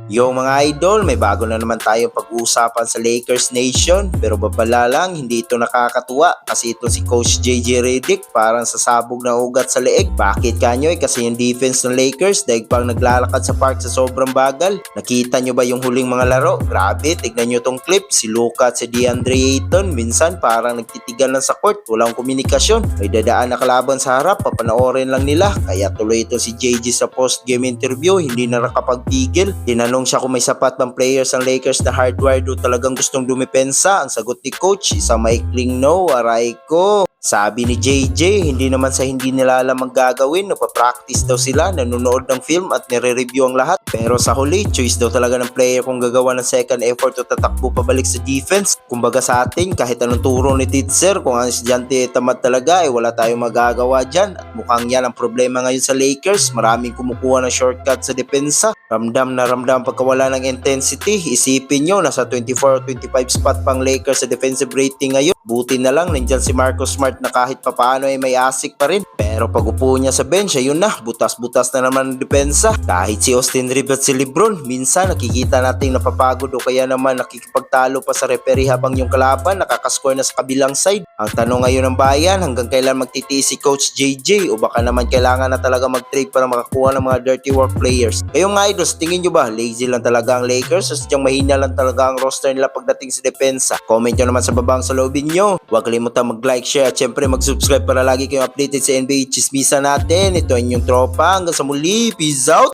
Yo mga idol, may bago na naman tayong pag-uusapan sa Lakers Nation. Pero babala lang, hindi ito nakakatuwa kasi ito si Coach JJ Redick parang sasabog na ugat sa leeg. Bakit kanyoy? Kasi yung defense ng Lakers daig pang naglalakad sa park sa sobrang bagal. Nakita nyo ba yung huling mga laro? Grabe, tignan nyo tong clip. Si Luka at si DeAndre Ayton minsan parang nagtitigan lang sa court, walang komunikasyon. May dadaan na kalaban sa harap, papanoorin lang nila. Kaya tuloy ito si JJ sa post-game interview, hindi na nakapagpigil. Tinanong siya kung may sapat bang players ang Lakers na hardwired o talagang gustong dumepensa. Ang sagot ni coach, isang maikling no, aray ko. Sabi ni JJ, hindi naman sa hindi nila alam ang gagawin, napapractice daw sila, nanonood ng film at nire-review ang lahat. Pero sa huli, choice daw talaga ng player kung gagawa ng second effort o tatakbo pabalik sa defense. Kumbaga sa atin, kahit anong turo ni Titzer, kung ang estudyante tamad talaga, wala tayong magagawa dyan. At mukhang yan ang problema ngayon sa Lakers, maraming kumukuha ng shortcut sa depensa. Ramdam na ramdam pagkawala ng intensity. Isipin nyo, nasa 24 o 25 spot pang Lakers sa defensive rating ngayon. Buti na lang, nandyan si Marcus Smart na kahit papaano ay may asik pa rin. Pero pag upo niya sa bench, ayun na, butas-butas na naman ang depensa. Kahit si Austin Reeves at si Lebron, minsan nakikita nating napapagod o kaya naman nakikipagtalo pa sa referee habang yung kalaban nakakascore na sa kabilang side. Ang tanong ngayon ng bayan, hanggang kailan magtitiis si Coach JJ o baka naman kailangan na talaga mag-trade para makakuha ng mga dirty work players. Kayong mga idols, tingin nyo ba lazy lang talaga ang Lakers o sadyang mahina lang talaga ang roster nila pagdating sa depensa? Comment nyo naman sa babang saloobin nyo. Huwag kalimutan mag-like, share at syempre mag-subscribe para lagi kayong updated sa NBA chismisa natin. Ito ang inyong tropa. Hanggang sa muli. Peace out!